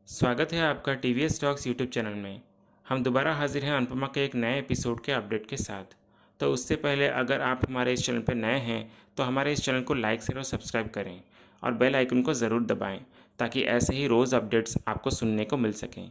स्वागत है आपका टीवीएस टॉक्स यूट्यूब चैनल में। हम दोबारा हाजिर हैं अनुपमा के एक नए एपिसोड के अपडेट के साथ। तो उससे पहले अगर आप हमारे इस चैनल पर नए हैं तो हमारे इस चैनल को लाइक शेयर और सब्सक्राइब करें और बेल आइकन को ज़रूर दबाएं ताकि ऐसे ही रोज़ अपडेट्स आपको सुनने को मिल सकें।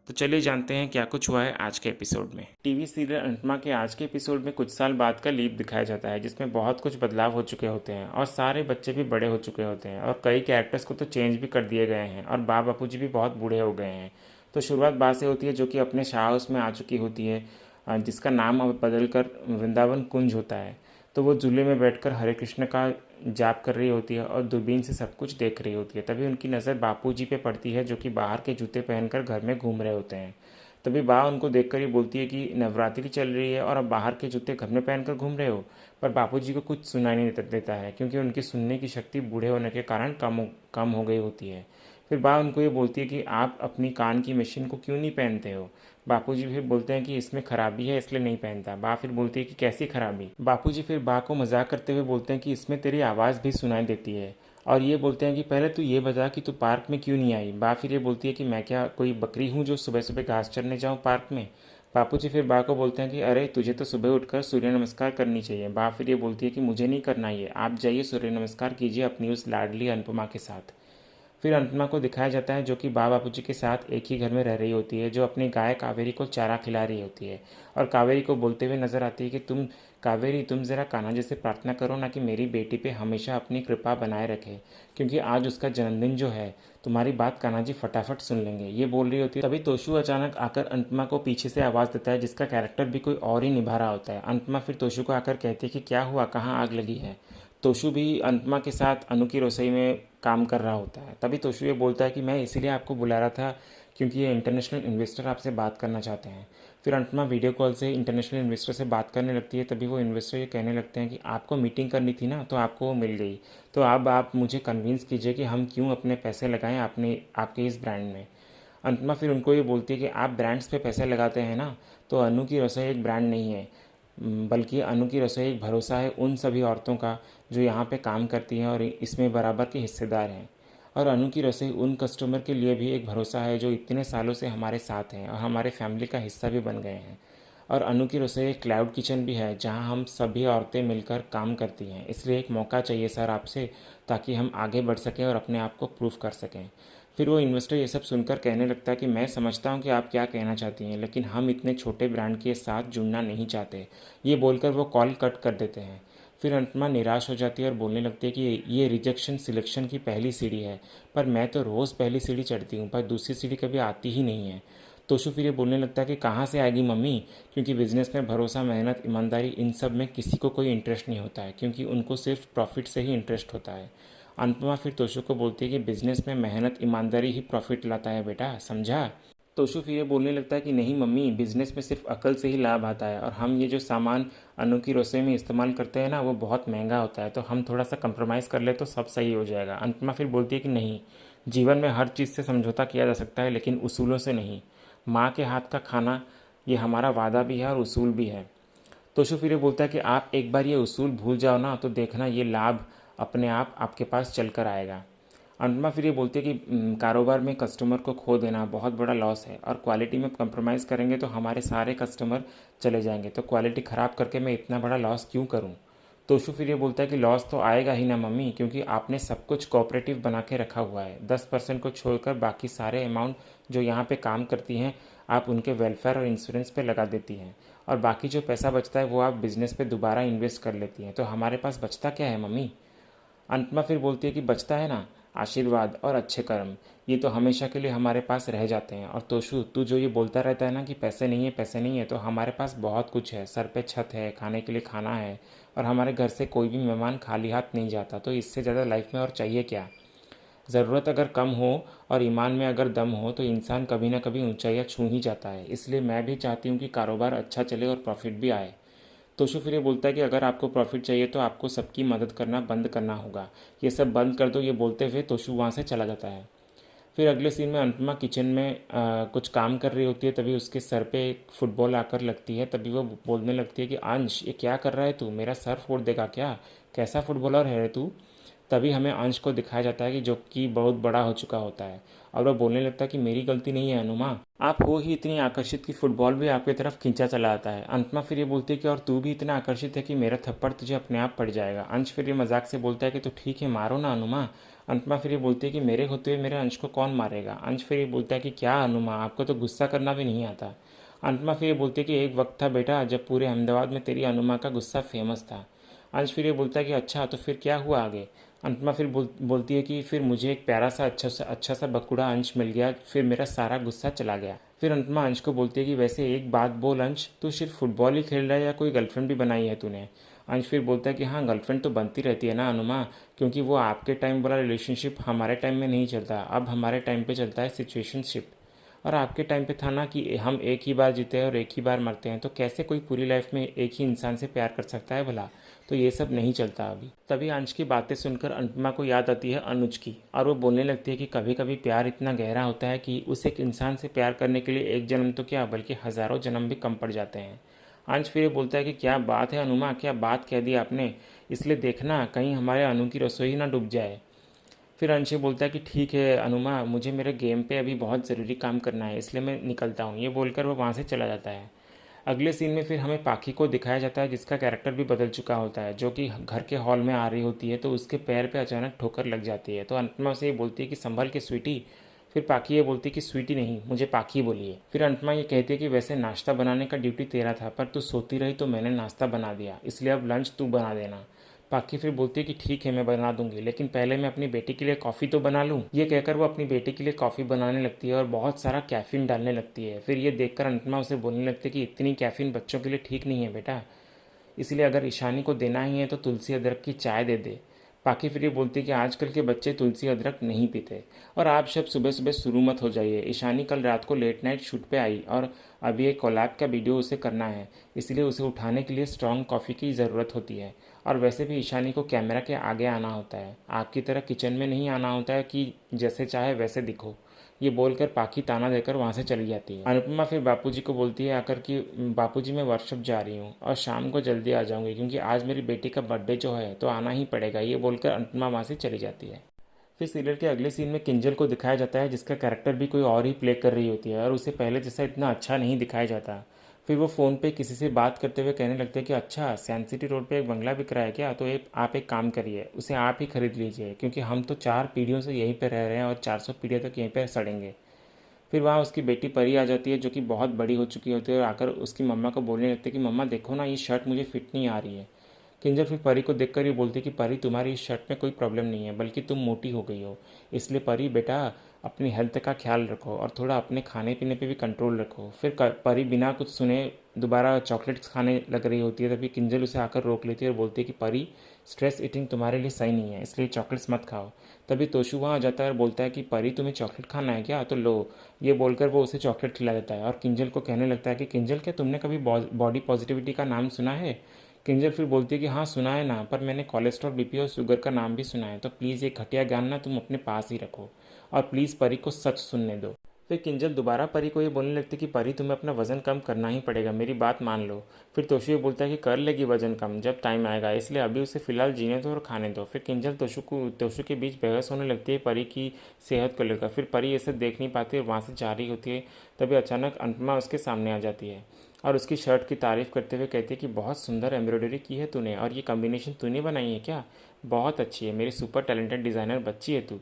तो चलिए जानते हैं क्या कुछ हुआ है आज के एपिसोड में। टीवी सीरियल अनुपमा के आज के एपिसोड में कुछ साल बाद का लीप दिखाया जाता है जिसमें बहुत कुछ बदलाव हो चुके होते हैं और सारे बच्चे भी बड़े हो चुके होते हैं और कई कैरेक्टर्स को तो चेंज भी कर दिए गए हैं और बापू जी भी बहुत बूढ़े हो गए हैं। तो शुरुआत बात से होती है जो कि अपने शाह हाउस में आ चुकी होती है, जिसका नाम अब बदल कर वृंदावन कुंज होता है। तो वो झूले में बैठकर हरे कृष्ण का जाप कर रही होती है और दूरबीन से सब कुछ देख रही होती है। तभी उनकी नज़र बापू जी पे पड़ती है जो कि बाहर के जूते पहनकर घर में घूम रहे होते हैं। तभी बा उनको देखकर ही बोलती है कि नवरात्रि चल रही है और अब बाहर के जूते घर में पहनकर घूम रहे हो। पर बापू जी को कुछ सुनाई नहीं देता है क्योंकि उनकी सुनने की शक्ति बूढ़े होने के कारण कम हो गई होती है। फिर बा उनको ये बोलती है कि आप अपनी कान की मशीन को क्यों नहीं पहनते हो। बापूजी फिर बोलते हैं कि इसमें खराबी है इसलिए नहीं पहनता। बा फिर बोलती है कि कैसी खराबी। बापूजी फिर बा को मजाक करते हुए बोलते हैं कि इसमें तेरी आवाज़ भी सुनाई देती है और ये बोलते हैं कि पहले तू ये बता कि तू पार्क में क्यों नहीं आई। बा फिर ये बोलती है कि मैं क्या कोई बकरी हूँ जो सुबह सुबह घास चरने जाऊँ पार्क में। बापूजी फिर बा को बोलते हैं कि अरे तुझे तो सुबह उठकर सूर्य नमस्कार करनी चाहिए। बा फिर ये बोलती है कि मुझे नहीं करना ये, आप जाइए सूर्य नमस्कार कीजिए अपनी उस लाडली अनुपमा के साथ। फिर अनुपमा को दिखाया जाता है जो कि बापूजी के साथ एक ही घर में रह रही होती है, जो अपनी गाय कावेरी को चारा खिला रही होती है और कावेरी को बोलते हुए नजर आती है कि तुम कावेरी तुम ज़रा कान्हा जी से प्रार्थना करो ना कि मेरी बेटी पे हमेशा अपनी कृपा बनाए रखे, क्योंकि आज उसका जन्मदिन जो है तुम्हारी बात कान्हा जी फटाफट सुन लेंगे। ये बोल रही होती है तभी तोशु अचानक आकर अनुपमा को पीछे से आवाज़ देता है जिसका कैरेक्टर भी कोई और ही निभा रहा होता है। अनुपमा फिर तोशु को आकर कहती है कि क्या हुआ, कहाँ आग लगी है। तोशु भी अनुपमा के साथ अनु की रसोई में काम कर रहा होता है। तभी तोशु ये बोलता है कि मैं इसीलिए आपको बुला रहा था क्योंकि ये इंटरनेशनल इन्वेस्टर आपसे बात करना चाहते हैं। फिर अनुपमा वीडियो कॉल से इंटरनेशनल इन्वेस्टर से बात करने लगती है। तभी वो इन्वेस्टर ये कहने लगते हैं कि आपको मीटिंग करनी थी ना तो आपको वो मिल गई, तो अब आप मुझे कन्विंस कीजिए कि हम क्यों अपने पैसे लगाएं आपके इस ब्रांड में। अनुपमा फिर उनको ये बोलती है कि आप ब्रांड्स पे पैसे लगाते हैं ना, तो अनु की रसोई एक ब्रांड नहीं है, बल्कि अनु की रसोई एक भरोसा है उन सभी औरतों का जो यहाँ पे काम करती हैं और इसमें बराबर के हिस्सेदार हैं। और अनु की रसोई उन कस्टमर के लिए भी एक भरोसा है जो इतने सालों से हमारे साथ हैं और हमारे फैमिली का हिस्सा भी बन गए हैं। और अनु की रसोई एक क्लाउड किचन भी है जहाँ हम सभी औरतें मिलकर काम करती हैं। इसलिए एक मौका चाहिए सर आपसे, ताकि हम आगे बढ़ सकें और अपने आप को प्रूव कर सकें। फिर वो इन्वेस्टर ये सब सुनकर कहने लगता है कि मैं समझता हूँ कि आप क्या कहना चाहती हैं, लेकिन हम इतने छोटे ब्रांड के साथ जुड़ना नहीं चाहते। ये बोलकर वो कॉल कट कर देते हैं। फिर अनुपमा निराश हो जाती है और बोलने लगती है कि ये रिजेक्शन सिलेक्शन की पहली सीढ़ी है, पर मैं तो रोज़ पहली सीढ़ी चढ़ती हूँ पर दूसरी सीढ़ी कभी आती ही नहीं है। तोशु फिर ये बोलने लगता है कि कहाँ से आएगी मम्मी, क्योंकि बिजनेस में भरोसा मेहनत ईमानदारी इन सब में किसी को कोई इंटरेस्ट नहीं होता है, क्योंकि उनको सिर्फ प्रॉफिट से ही इंटरेस्ट होता है। अनुपमा फिर तोशु को बोलती है कि बिजनेस में मेहनत ईमानदारी ही प्रॉफिट लाता है बेटा, समझा। तोशु फिर ये बोलने लगता है कि नहीं मम्मी, बिजनेस में सिर्फ अकल से ही लाभ आता है और हम ये जो सामान अनु की रसोई में इस्तेमाल करते हैं ना वो बहुत महंगा होता है, तो हम थोड़ा सा कंप्रोमाइज़ कर ले तो सब सही हो जाएगा। अनुपमा फिर बोलती है कि नहीं, जीवन में हर चीज़ से समझौता किया जा सकता है लेकिन उसूलों से नहीं। माँ के हाथ का खाना ये हमारा वादा भी है और उसूल भी है। तोशु फिर ये बोलता है कि आप एक बार ये उसूल भूल जाओ ना तो देखना ये लाभ अपने आप आपके पास चल कर आएगा। अनुपमा फिर ये बोलती है कि कारोबार में कस्टमर को खो देना बहुत बड़ा लॉस है और क्वालिटी में कंप्रोमाइज़ करेंगे तो हमारे सारे कस्टमर चले जाएंगे, तो क्वालिटी ख़राब करके मैं इतना बड़ा लॉस क्यों करूं। तोशु फिर ये बोलता है कि लॉस तो आएगा ही ना मम्मी, क्योंकि आपने सब कुछ कोऑपरेटिव बना के रखा हुआ है। 10% को छोड़कर बाकी सारे अमाउंट जो यहाँ पे काम करती हैं आप उनके वेलफेयर और इंश्योरेंस पे लगा देती हैं और बाकी जो पैसा बचता है वो आप बिज़नेस पे दोबारा इन्वेस्ट कर लेती हैं, तो हमारे पास बचता क्या है मम्मी। अंतमा फिर बोलती है कि बचता है ना आशीर्वाद और अच्छे कर्म, ये तो हमेशा के लिए हमारे पास रह जाते हैं। और तोशु तू जो ये बोलता रहता है ना कि पैसे नहीं है पैसे नहीं है, तो हमारे पास बहुत कुछ है, सर पे छत है, खाने के लिए खाना है और हमारे घर से कोई भी मेहमान खाली हाथ नहीं जाता, तो इससे ज़्यादा लाइफ में और चाहिए क्या। ज़रूरत अगर कम हो और ईमान में अगर दम हो तो इंसान कभी ना कभी ऊंचाइयाँ छू ही जाता है। इसलिए मैं भी चाहती हूँ कि कारोबार अच्छा चले और प्रॉफिट भी आए। तोशु फिर ये बोलता है कि अगर आपको प्रॉफिट चाहिए तो आपको सबकी मदद करना बंद करना होगा, ये सब बंद कर दो। ये बोलते हुए तोशु वहाँ से चला जाता है। फिर अगले सीन में अनुपमा किचन में कुछ काम कर रही होती है। तभी उसके सर पे एक फुटबॉल आकर लगती है। तभी वो बोलने लगती है कि अंश ये क्या कर रहा है तू, मेरा सर फोड़ देगा क्या, कैसा फुटबॉलर है तू। तभी हमें अंश को दिखाया जाता है कि जो कि बहुत बड़ा हो चुका होता है और वह बोलने लगता है कि मेरी गलती नहीं है अनुमा, आप हो ही इतनी आकर्षित कि फुटबॉल भी आपकी तरफ खींचा चला आता है। अनुपमा फिर ये बोलती है कि और तू भी इतना आकर्षित है कि मेरा थप्पड़ तुझे अपने आप पड़ जाएगा। अंश फिर ये मजाक से बोलता है कि तो ठीक है मारो ना अनुमा। अनुपमा फिर ये बोलती है कि मेरे होते हुए मेरे अंश को कौन मारेगा। अंश फिर ये बोलता है कि क्या अनुमा, आपको तो गुस्सा करना भी नहीं आता। अनुपमा फिर ये बोलती है कि एक वक्त था बेटा जब पूरे अहमदाबाद में तेरी अनुमा का गुस्सा फेमस था। अंश फिर ये बोलता है कि अच्छा तो फिर क्या हुआ आगे। अनुपमा फिर बोलती है कि फिर मुझे एक प्यारा सा अच्छा सा बकुड़ा अंश मिल गया, फिर मेरा सारा गुस्सा चला गया। फिर अनुपमा अंश को बोलती है कि वैसे एक बात बोल अंश, तू सिर्फ फुटबॉल ही खेल रहा है या कोई गर्लफ्रेंड भी बनाई है तूने। अंश फिर बोलता है कि हाँ गर्लफ्रेंड तो बनती रहती है ना अनुमा, क्योंकि वो आपके टाइम वाला रिलेशनशिप हमारे टाइम में नहीं चलता, अब हमारे टाइम पे चलता है सिचुएशनशिप। और आपके टाइम पे था ना कि हम एक ही बार जीते हैं और एक ही बार मरते हैं, तो कैसे कोई पूरी लाइफ में एक ही इंसान से प्यार कर सकता है भला। तो ये सब नहीं चलता अभी। तभी अंश की बातें सुनकर अनुपमा को याद आती है अनुज की, और वो बोलने लगती है कि कभी कभी प्यार इतना गहरा होता है कि उस एक इंसान से प्यार करने के लिए एक जन्म तो क्या बल्कि हज़ारों जन्म भी कम पड़ जाते हैं। अंश फिर ये बोलता है कि क्या बात है अनुमा, क्या बात कह दी आपने, इसलिए देखना कहीं हमारे अनु की रसोई ना डूब जाए। फिर अंश बोलता है कि ठीक है अनुमा, मुझे मेरे गेम पे अभी बहुत ज़रूरी काम करना है इसलिए मैं निकलता हूँ। ये बोलकर वो वहाँ से चला जाता है। अगले सीन में फिर हमें पाखी को दिखाया जाता है जिसका कैरेक्टर भी बदल चुका होता है, जो कि घर के हॉल में आ रही होती है तो उसके पैर पे अचानक ठोकर लग जाती है। तो अनुपमा से ये बोलती है कि संभल के स्वीटी। फिर पाखी ये बोलती है कि स्वीटी नहीं, मुझे पाखी बोलिए। फिर अनुपमा ये कहती है कि वैसे नाश्ता बनाने का ड्यूटी तेरा था, पर तू सोती रही तो मैंने नाश्ता बना दिया, इसलिए अब लंच तू बना देना। पाखी फिर बोलती है कि ठीक है मैं बना दूंगी, लेकिन पहले मैं अपनी बेटी के लिए कॉफ़ी तो बना लूँ। ये कहकर वो अपनी बेटी के लिए कॉफ़ी बनाने लगती है और बहुत सारा कैफ़ीन डालने लगती है। फिर ये देखकर अनुपमा उसे बोलने लगती है कि इतनी कैफ़ीन बच्चों के लिए ठीक नहीं है बेटा, इसलिए अगर ईशानी को देना ही है तो तुलसी अदरक की चाय दे दे। पाखी फिर ये बोलती है कि आजकल के बच्चे तुलसी अदरक नहीं पीते, और आप सब सुबह सुबह शुरू मत हो जाइए। ईशानी कल रात को लेट नाइट शूट पे आई और अभी एक कोलैब का वीडियो उसे करना है, इसलिए उसे उठाने के लिए स्ट्रॉन्ग कॉफ़ी की ज़रूरत होती है। और वैसे भी ईशानी को कैमरा के आगे आना होता है, आपकी तरह किचन में नहीं आना होता है कि जैसे चाहे वैसे दिखो। ये बोलकर पाखी ताना देकर वहाँ से चली जाती है। अनुपमा फिर बापूजी को बोलती है आकर कि बापूजी मैं वर्कशॉप जा रही हूँ और शाम को जल्दी आ जाऊँगी क्योंकि आज मेरी बेटी का बर्थडे जो है तो आना ही पड़ेगा। ये बोलकर अनुपमा वहाँ से चली जाती है। फिर सीरियल के अगले सीन में किंजल को दिखाया जाता है जिसका कैरेक्टर भी कोई और ही प्ले कर रही होती है और उसे पहले जैसा इतना अच्छा नहीं दिखाया जाता। फिर वो फ़ोन पे किसी से बात करते हुए कहने लगते हैं कि अच्छा सैन सिटी रोड पे एक बंगला बिक रहा है क्या, तो आप एक काम करिए उसे आप ही खरीद लीजिए, क्योंकि हम तो 4 पीढ़ियों से यहीं पर रह रहे हैं और 400 पीढ़ियों तक यहीं पर सड़ेंगे। फिर वहाँ उसकी बेटी परी आ जाती है जो कि बहुत बड़ी हो चुकी होती है और आकर उसकी मम्मा को बोलने लगती है कि मम्मा देखो ना ये शर्ट मुझे फिट नहीं आ रही है। किंजल फिर परी को देखकर ये बोलती है कि परी तुम्हारी इस शर्ट में कोई प्रॉब्लम नहीं है, बल्कि तुम मोटी हो गई हो, इसलिए परी बेटा अपनी हेल्थ का ख्याल रखो और थोड़ा अपने खाने पीने पे भी कंट्रोल रखो। फिर परी बिना कुछ सुने दोबारा चॉकलेट्स खाने लग रही होती है, तभी किंजल उसे आकर रोक लेती है और बोलती है कि परी स्ट्रेस ईटिंग तुम्हारे लिए सही नहीं है, इसलिए चॉकलेट्स मत खाओ। तभी तोशु वहाँ आ जाता है और बोलता है कि परी तुम्हें चॉकलेट खाना है क्या, तो लो। ये बोलकर वो उसे चॉकलेट खिला देता है और किंजल को कहने लगता है कि किंजल क्या तुमने कभी बॉडी पॉजिटिविटी का नाम सुना है। किंजल फिर बोलती है कि हाँ सुना है ना, पर मैंने कोलेस्ट्रॉल बीपी और शुगर का नाम भी सुना है, तो प्लीज़ ये घटिया ज्ञान ना तुम अपने पास ही रखो और प्लीज़ परी को सच सुनने दो। फिर किंजल दोबारा परी को ये बोलने लगती कि परी तुम्हें अपना वज़न कम करना ही पड़ेगा, मेरी बात मान लो। फिर तोशु ये बोलता है कि कर लेगी वज़न कम जब टाइम आएगा, इसलिए अभी उसे फ़िलहाल जीने दो और खाने दो। फिर किंजल तोशु के बीच बहस होने लगती है परी की सेहत को लेकर। फिर परी ये सब देख नहीं पाती और वहाँ से जा रही होती है, तभी अचानक अनुपमा उसके सामने आ जाती है और उसकी शर्ट की तारीफ़ करते हुए कहती है कि बहुत सुंदर एम्ब्रॉयडरी की है तूने, और ये कॉम्बिनेशन तूने बनाई है क्या, बहुत अच्छी है, मेरी सुपर टैलेंटेड डिज़ाइनर बच्ची है तू।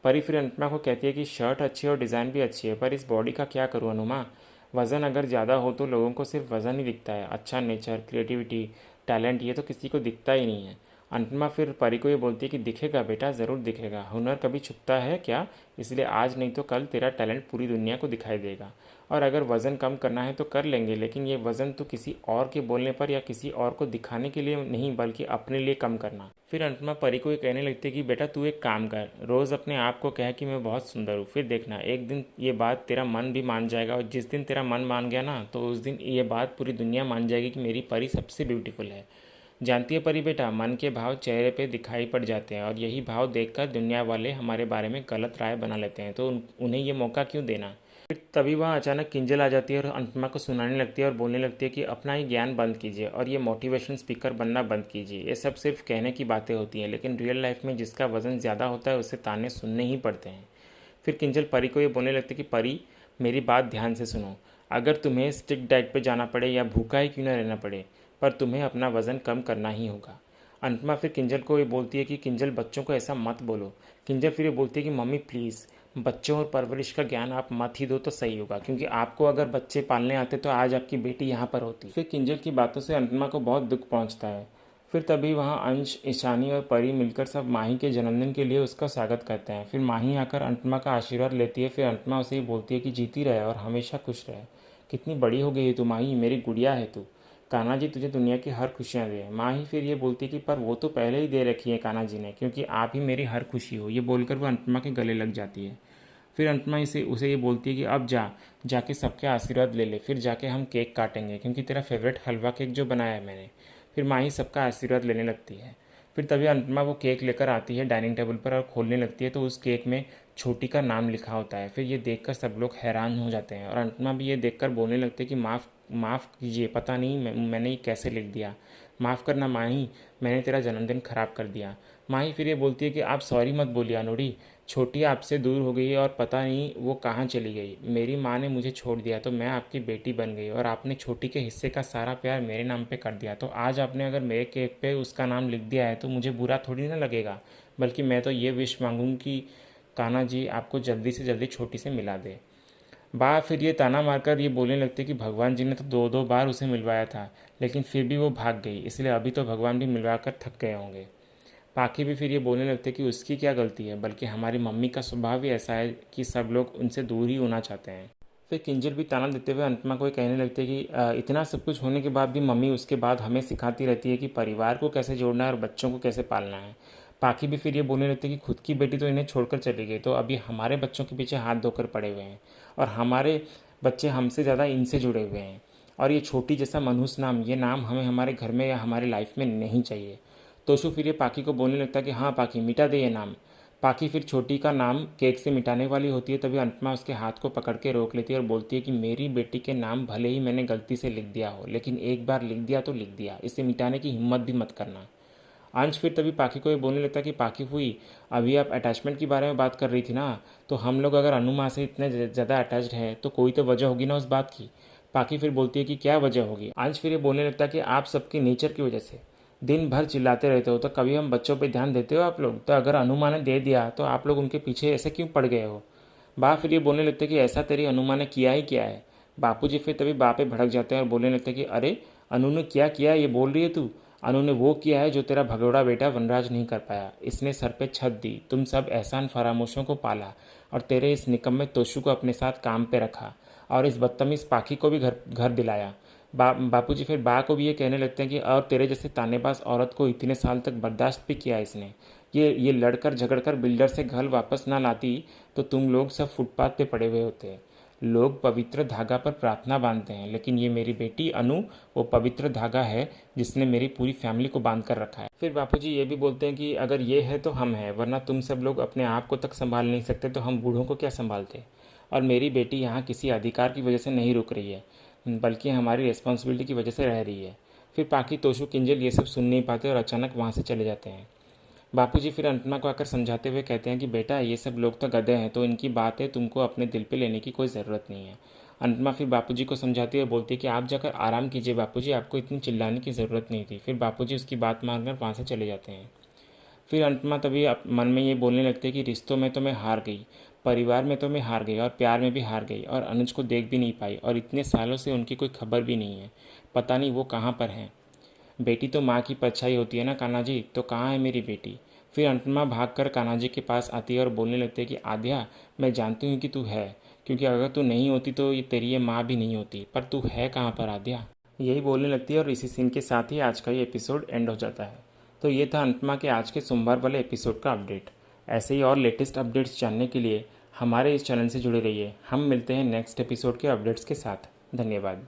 परी फिर अनुपमा को कहती है कि शर्ट अच्छी है और डिज़ाइन भी अच्छी है, पर इस बॉडी का क्या करूँ अनुमा, वज़न अगर ज़्यादा हो तो लोगों को सिर्फ वज़न ही दिखता है, अच्छा नेचर क्रिएटिविटी टैलेंट ये तो किसी को दिखता ही नहीं है। अनुपमा फिर परी को ये बोलती है कि दिखेगा बेटा, ज़रूर दिखेगा, हुनर कभी छुपता है क्या, इसलिए आज नहीं तो कल तेरा टैलेंट पूरी दुनिया को दिखाई देगा। और अगर वज़न कम करना है तो कर लेंगे, लेकिन ये वज़न तो किसी और के बोलने पर या किसी और को दिखाने के लिए नहीं बल्कि अपने लिए कम करना। फिर अनुपमा परी को ये कहने लगती है कि बेटा तू एक काम कर, रोज़ अपने आप को कह कि मैं बहुत सुंदर हूँ, फिर देखना एक दिन ये बात तेरा मन भी मान जाएगा, और जिस दिन तेरा मन मान गया ना तो उस दिन ये बात पूरी दुनिया मान जाएगी कि मेरी परी सबसे ब्यूटीफुल है। जानती है परी बेटा, मन के भाव चेहरे पे दिखाई पड़ जाते हैं और यही भाव देखकर दुनिया वाले हमारे बारे में गलत राय बना लेते हैं, तो उन्हें ये मौका क्यों देना। फिर तभी वहाँ अचानक किंजल आ जाती है और अनुपमा को सुनाने लगती है और बोलने लगती है कि अपना ही ज्ञान बंद कीजिए और ये मोटिवेशन स्पीकर बनना बंद कीजिए, ये सब सिर्फ कहने की बातें होती हैं, लेकिन रियल लाइफ में जिसका वज़न ज़्यादा होता है उसे ताने सुनने ही पड़ते हैं। फिर किंजल परी को ये बोलने लगती कि परी, मेरी बात ध्यान से सुनो। अगर तुम्हें स्ट्रिक्ट डाइट पे जाना पड़े या भूखा ही क्यों ना रहना पड़े, पर तुम्हें अपना वज़न कम करना ही होगा। अनुपमा फिर किंजल को ये बोलती है कि किंजल, बच्चों को ऐसा मत बोलो। किंजल फिर ये बोलती है कि मम्मी प्लीज़, बच्चों और परवरिश का ज्ञान आप मत ही दो तो सही होगा, क्योंकि आपको अगर बच्चे पालने आते तो आज आपकी बेटी यहाँ पर होती। फिर किंजल की बातों से अनुपमा को बहुत दुख पहुँचता है। फिर तभी वहाँ अंश, ईशानी और परी मिलकर सब माही के जन्मदिन के लिए उसका स्वागत करते हैं। फिर माही आकर अनुपमा का आशीर्वाद लेती है। फिर अनुपमा उसे ही बोलती है कि जीती रहे और हमेशा खुश रहे। कितनी बड़ी हो गई है तू माही, मेरी गुड़िया है तू। कान्हा जी तुझे दुनिया की हर खुशियाँ दे। माही फिर ये बोलती है कि पर वो तो पहले ही दे रखी है कान्हा जी ने, क्योंकि आप ही मेरी हर खुशी हो। ये बोलकर वो अनुपमा के गले लग जाती है। फिर अनुपमा उसे ये बोलती है कि अब जाके सबके आशीर्वाद ले ले, फिर जाके हम केक काटेंगे, क्योंकि तेरा फेवरेट हलवा केक जो बनाया है मैंने। फिर माही सबका आशीर्वाद लेने लगती है। फिर तभी अनुपमा वो केक लेकर आती है डाइनिंग टेबल पर और खोलने लगती है, तो उस केक में छोटी का नाम लिखा होता है। फिर ये देखकर सब लोग हैरान हो जाते हैं और अनुपमा भी ये देखकर बोलने लगती है कि माफ़ कीजिए, पता नहीं मैंने ये कैसे लिख दिया। माफ़ करना माही, मैंने तेरा जन्मदिन ख़राब कर दिया। माही फिर ये बोलती है कि आप सॉरी मत बोलिए अनुड़ी, छोटी आपसे दूर हो गई है और पता नहीं वो कहाँ चली गई। मेरी माँ ने मुझे छोड़ दिया तो मैं आपकी बेटी बन गई और आपने छोटी के हिस्से का सारा प्यार मेरे नाम पे कर दिया। तो आज आपने अगर मेरे केक पे उसका नाम लिख दिया है तो मुझे बुरा थोड़ी ना लगेगा, बल्कि मैं तो ये विश मांगूंगी कि कान्हा जी आपको जल्दी से जल्दी छोटी से मिला दे। बा फिर ये ताना मारकर ये बोलने लगते कि भगवान जी ने तो दो दो बार उसे मिलवाया था, लेकिन फिर भी वो भाग गई, इसलिए अभी तो भगवान भी मिलवा कर थक गए होंगे। पाखी भी फिर ये बोलने लगते कि उसकी क्या गलती है, बल्कि हमारी मम्मी का स्वभाव ही ऐसा है कि सब लोग उनसे दूर ही होना चाहते हैं। फिर किंजल भी ताना देते हुए अनुपमा को ये कहने लगते कि इतना सब कुछ होने के बाद भी मम्मी उसके बाद हमें सिखाती रहती है कि परिवार को कैसे जोड़ना है और बच्चों को कैसे पालना है। पाखी भी फिर ये बोलने लगते कि खुद की बेटी तो इन्हें छोड़कर चली गई, तो अभी हमारे बच्चों के पीछे हाथ धोकर पड़े हुए हैं और हमारे बच्चे हमसे ज़्यादा इनसे जुड़े हुए हैं। और ये छोटी जैसा मनहूस नाम, ये नाम हमें हमारे घर में या हमारे लाइफ में नहीं चाहिए। तोशु फिर ये पाखी को बोलने लगता है कि हाँ पाखी, मिटा दे ये नाम। पाखी फिर छोटी का नाम केक से मिटाने वाली होती है, तभी अनुपमा उसके हाथ को पकड़ के रोक लेती है और बोलती है कि मेरी बेटी के नाम भले ही मैंने गलती से लिख दिया हो, लेकिन एक बार लिख दिया तो लिख दिया, इसे मिटाने की हिम्मत भी मत करना। अंश फिर तभी पाखी को ये बोलने लगता है कि पाखी हुई, अभी आप अटैचमेंट के बारे में बात कर रही थी ना, तो हम लोग अगर अनुमा से इतने ज़्यादा अटैच्ड हैं तो कोई तो वजह होगी ना उस बात की। पाखी फिर बोलती है कि क्या वजह होगी। अंश फिर ये बोलने लगता है कि आप सबके नेचर की वजह से दिन भर चिल्लाते रहते हो, तो कभी हम बच्चों पे ध्यान देते हो आप लोग? तो अगर अनुमा ने दे दिया तो आप लोग उनके पीछे ऐसे क्यों पड़ गए हो? बा फिर ये बोलने लगते कि ऐसा तेरी अनुमा ने किया ही क्या है। बापूजी फिर तभी बा पे भड़क जाते हैं और बोलने लगते कि अरे अनु ने क्या किया ये बोल रही है तू? अनु ने वो किया है जो तेरा भगोड़ा बेटा वनराज नहीं कर पाया। इसने सर पे छत दी, तुम सब एहसान फरामोशों को पाला और तेरे इस निकम्मे तोशु को अपने साथ काम पे रखा और इस बदतमीज़ पाखी को भी घर दिलाया। बापूजी फिर बा को भी ये कहने लगते हैं कि और तेरे जैसे तानेबाज औरत को इतने साल तक बर्दाश्त भी किया इसने। ये लड़कर झगड़कर बिल्डर से घर वापस ना लाती तो तुम लोग सब फुटपाथ पे पड़े हुए होते। लोग पवित्र धागा पर प्रार्थना बांधते हैं, लेकिन ये मेरी बेटी अनु वो पवित्र धागा है जिसने मेरी पूरी फैमिली को बांध कर रखा है। फिर बापूजी ये भी बोलते हैं कि अगर ये है तो हम हैं, वरना तुम सब लोग अपने आप को तक संभाल नहीं सकते तो हम बूढ़ों को क्या संभालते। और मेरी बेटी यहाँ किसी अधिकार की वजह से नहीं रुक रही है, बल्कि हमारी रिस्पॉन्सिबिलिटी की वजह से रह रही है। फिर पाखी, तोशु, किंजल ये सब सुन नहीं पाते और अचानक वहाँ से चले जाते हैं। बापूजी फिर अनुपमा को आकर समझाते हुए कहते हैं कि बेटा ये सब लोग तो गधे हैं, तो इनकी बात है तुमको अपने दिल पे लेने की कोई ज़रूरत नहीं है। अनुपमा फिर बापूजी को समझाती हुए बोलती है कि आप जाकर आराम कीजिए बापूजी, आपको इतनी चिल्लाने की ज़रूरत नहीं थी। फिर बापूजी उसकी बात मानकर वहाँ से चले जाते हैं। फिर अनुपमा तभी मन में ये बोलने लगती है कि रिश्तों में तो मैं हार गई, परिवार में तो मैं हार गई और प्यार में भी हार गई, और अनुज को देख भी नहीं पाई और इतने सालों से उनकी कोई खबर भी नहीं है। पता नहीं वो कहाँ पर हैं। बेटी तो माँ की परछाई होती है ना कान्हा जी, तो कहाँ है मेरी बेटी? फिर अनुपमा भागकर कान्हा जी के पास आती है और बोलने लगती है कि आद्या, मैं जानती हूँ कि तू है, क्योंकि अगर तू नहीं होती तो तेरी ये माँ भी नहीं होती, पर तू है कहाँ पर आद्या? यही बोलने लगती है और इसी सीन के साथ ही आज का ये एपिसोड एंड हो जाता है। तो ये था अनुपमा के आज के सोमवार वाले एपिसोड का अपडेट। ऐसे ही और लेटेस्ट अपडेट्स जानने के लिए हमारे इस चैनल से जुड़े रहिए। हम मिलते हैं नेक्स्ट एपिसोड के अपडेट्स के साथ। धन्यवाद।